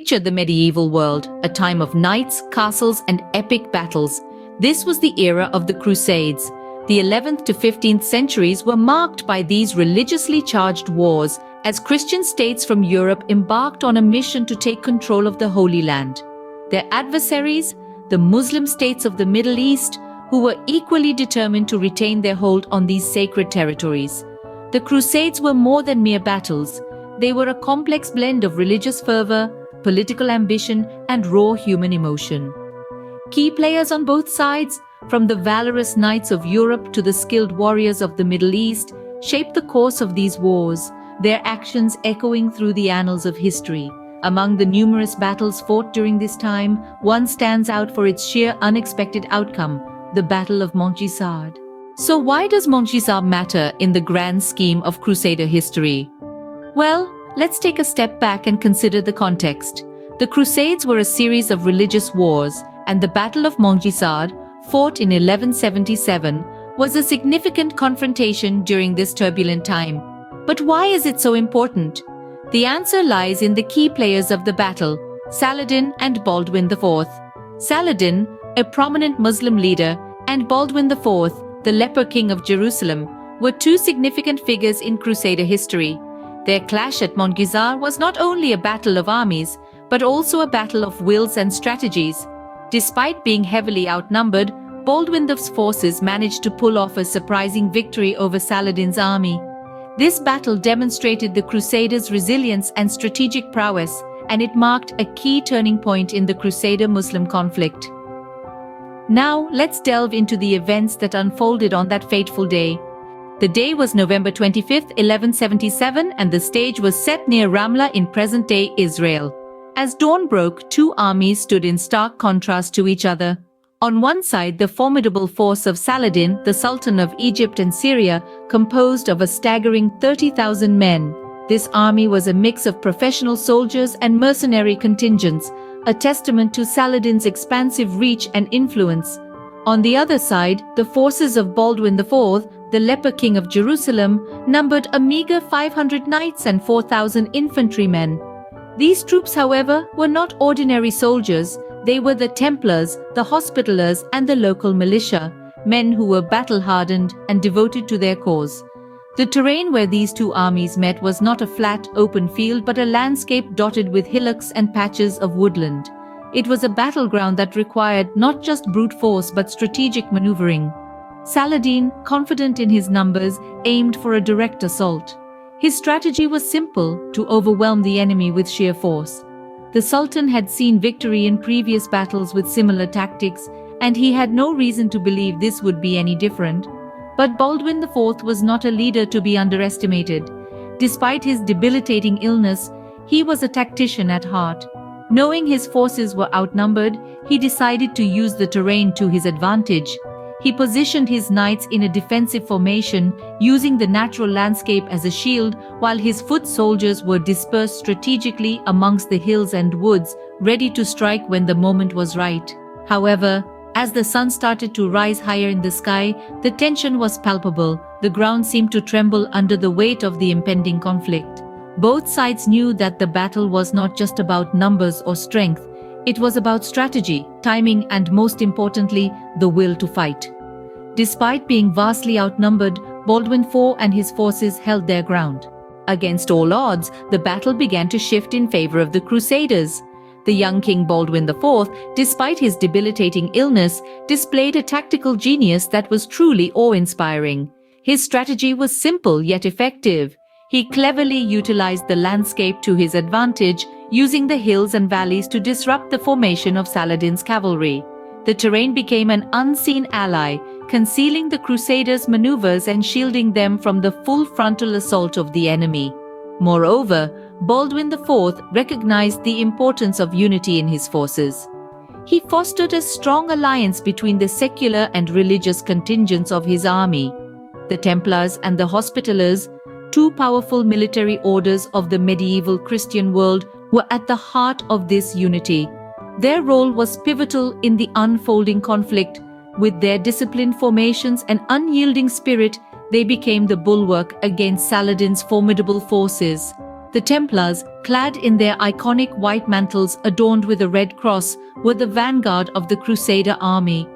Picture the medieval world, a time of knights, castles, and epic battles. This was the era of the Crusades. The 11th to 15th centuries were marked by these religiously charged wars as Christian states from Europe embarked on a mission to take control of the Holy Land. Their adversaries, the Muslim states of the Middle East, who were equally determined to retain their hold on these sacred territories. The Crusades were more than mere battles. They were a complex blend of religious fervor, political ambition, and raw human emotion. Key players on both sides, from the valorous knights of Europe to the skilled warriors of the Middle East, shaped the course of these wars, their actions echoing through the annals of history. Among the numerous battles fought during this time, one stands out for its sheer unexpected outcome, the Battle of Montgisard. So why does Montgisard matter in the grand scheme of Crusader history? Well, let's take a step back and consider the context. The Crusades were a series of religious wars, and the Battle of Montgisard, fought in 1177, was a significant confrontation during this turbulent time. But why is it so important? The answer lies in the key players of the battle, Salaudin and Baldwin IV. Salaudin, a prominent Muslim leader, and Baldwin IV, the leper king of Jerusalem, were two significant figures in Crusader history. Their clash at Montgisard was not only a battle of armies, but also a battle of wills and strategies. Despite being heavily outnumbered, Baldwin IV's forces managed to pull off a surprising victory over Saladin's army. This battle demonstrated the Crusaders' resilience and strategic prowess, and it marked a key turning point in the Crusader-Muslim conflict. Now, let's delve into the events that unfolded on that fateful day. The day was November 25, 1177, and the stage was set near Ramla in present-day Israel. As dawn broke, two armies stood in stark contrast to each other. On one side, the formidable force of Salaudin, the Sultan of Egypt and Syria, composed of a staggering 30,000 men. This army was a mix of professional soldiers and mercenary contingents, a testament to Saladin's expansive reach and influence. On the other side, the forces of Baldwin IV, the leper king of Jerusalem, numbered a meager 500 knights and 4,000 infantrymen. These troops, however, were not ordinary soldiers. They were the Templars, the Hospitallers, and the local militia, men who were battle-hardened and devoted to their cause. The terrain where these two armies met was not a flat, open field but a landscape dotted with hillocks and patches of woodland. It was a battleground that required not just brute force but strategic maneuvering. Salaudin, confident in his numbers, aimed for a direct assault. His strategy was simple: to overwhelm the enemy with sheer force. The Sultan had seen victory in previous battles with similar tactics, and he had no reason to believe this would be any different. But Baldwin IV was not a leader to be underestimated. Despite his debilitating illness, he was a tactician at heart. Knowing his forces were outnumbered, he decided to use the terrain to his advantage. He positioned his knights in a defensive formation, using the natural landscape as a shield, while his foot soldiers were dispersed strategically amongst the hills and woods, ready to strike when the moment was right. However, as the sun started to rise higher in the sky, the tension was palpable. The ground seemed to tremble under the weight of the impending conflict. Both sides knew that the battle was not just about numbers or strength. It was about strategy, timing, and most importantly, the will to fight. Despite being vastly outnumbered, Baldwin IV and his forces held their ground. Against all odds, the battle began to shift in favor of the Crusaders. The young King Baldwin IV, despite his debilitating illness, displayed a tactical genius that was truly awe-inspiring. His strategy was simple yet effective. He cleverly utilized the landscape to his advantage, using the hills and valleys to disrupt the formation of Saladin's cavalry. The terrain became an unseen ally, concealing the Crusaders' maneuvers and shielding them from the full frontal assault of the enemy. Moreover, Baldwin IV recognized the importance of unity in his forces. He fostered a strong alliance between the secular and religious contingents of his army. The Templars and the Hospitallers, two powerful military orders of the medieval Christian world, were at the heart of this unity. Their role was pivotal in the unfolding conflict. With their disciplined formations and unyielding spirit, they became the bulwark against Saladin's formidable forces. The Templars, clad in their iconic white mantles adorned with a red cross, were the vanguard of the Crusader army.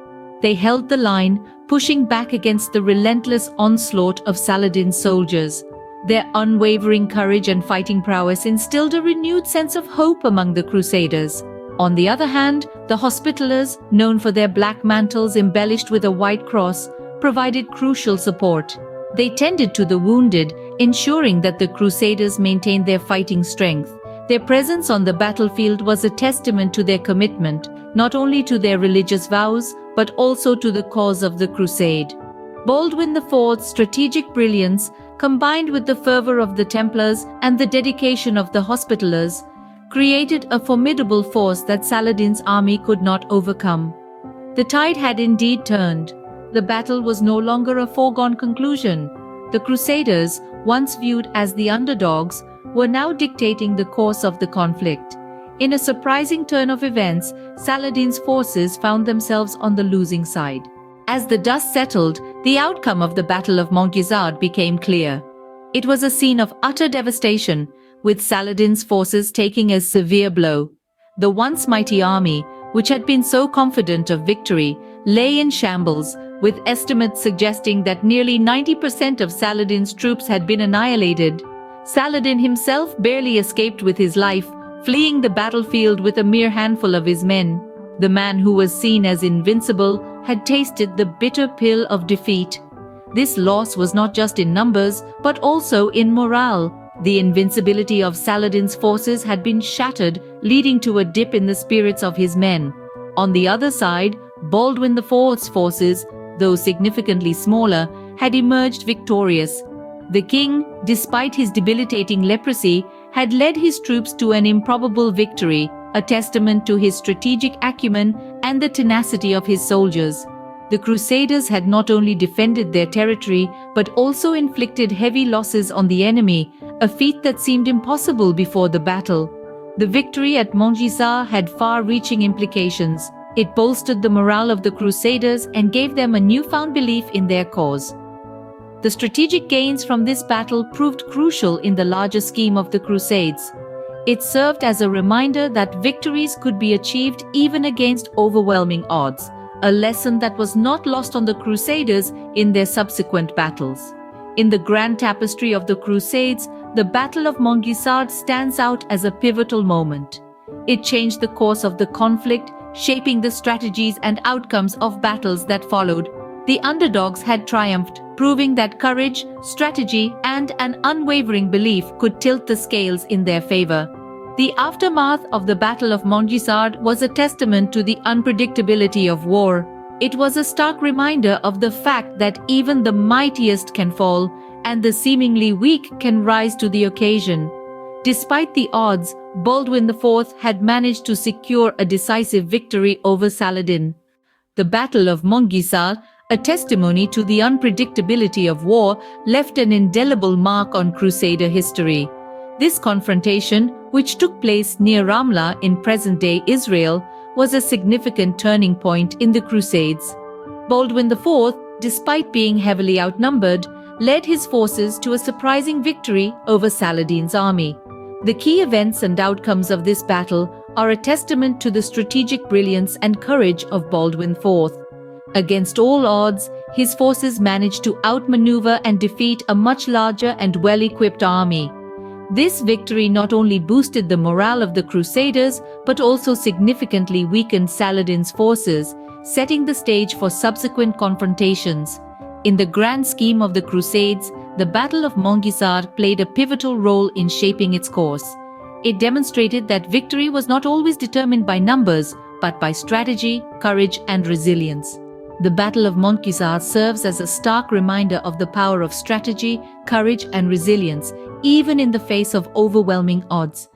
They held the line, pushing back against the relentless onslaught of Saladin's soldiers. Their unwavering courage and fighting prowess instilled a renewed sense of hope among the Crusaders. On the other hand, the Hospitallers, known for their black mantles embellished with a white cross, provided crucial support. They tended to the wounded, ensuring that the Crusaders maintained their fighting strength. Their presence on the battlefield was a testament to their commitment, not only to their religious vows, but also to the cause of the crusade. Baldwin IV's strategic brilliance, combined with the fervor of the Templars and the dedication of the Hospitallers, created a formidable force that Saladin's army could not overcome. The tide had indeed turned. The battle was no longer a foregone conclusion. The Crusaders, once viewed as the underdogs, were now dictating the course of the conflict. In a surprising turn of events, Saladin's forces found themselves on the losing side. As the dust settled, the outcome of the Battle of Montgisard became clear. It was a scene of utter devastation, with Saladin's forces taking a severe blow. The once mighty army, which had been so confident of victory, lay in shambles, with estimates suggesting that nearly 90% of Saladin's troops had been annihilated. Saladin himself barely escaped with his life, fleeing the battlefield with a mere handful of his men. The man who was seen as invincible had tasted the bitter pill of defeat. This loss was not just in numbers, but also in morale. The invincibility of Saladin's forces had been shattered, leading to a dip in the spirits of his men. On the other side, Baldwin IV's forces, though significantly smaller, had emerged victorious. The king, despite his debilitating leprosy, had led his troops to an improbable victory, a testament to his strategic acumen and the tenacity of his soldiers. The Crusaders had not only defended their territory, but also inflicted heavy losses on the enemy, a feat that seemed impossible before the battle. The victory at Montgisard had far-reaching implications. It bolstered the morale of the Crusaders and gave them a newfound belief in their cause. The strategic gains from this battle proved crucial in the larger scheme of the Crusades. It served as a reminder that victories could be achieved even against overwhelming odds, a lesson that was not lost on the Crusaders in their subsequent battles. In the grand tapestry of the Crusades, the Battle of Montgisard stands out as a pivotal moment. It changed the course of the conflict, shaping the strategies and outcomes of battles that followed. The underdogs had triumphed, proving that courage, strategy, and an unwavering belief could tilt the scales in their favor. The aftermath of the Battle of Montgisard was a testament to the unpredictability of war. It was a stark reminder of the fact that even the mightiest can fall, and the seemingly weak can rise to the occasion. Despite the odds, Baldwin IV had managed to secure a decisive victory over Saladin. The Battle of Montgisard, a testimony to the unpredictability of war, left an indelible mark on Crusader history. This confrontation, which took place near Ramla in present-day Israel, was a significant turning point in the Crusades. Baldwin IV, despite being heavily outnumbered, led his forces to a surprising victory over Saladin's army. The key events and outcomes of this battle are a testament to the strategic brilliance and courage of Baldwin IV. Against all odds, his forces managed to outmaneuver and defeat a much larger and well-equipped army. This victory not only boosted the morale of the Crusaders, but also significantly weakened Saladin's forces, setting the stage for subsequent confrontations. In the grand scheme of the Crusades, the Battle of Montgisard played a pivotal role in shaping its course. It demonstrated that victory was not always determined by numbers, but by strategy, courage, and resilience. The Battle of Montgisard serves as a stark reminder of the power of strategy, courage, and resilience, even in the face of overwhelming odds.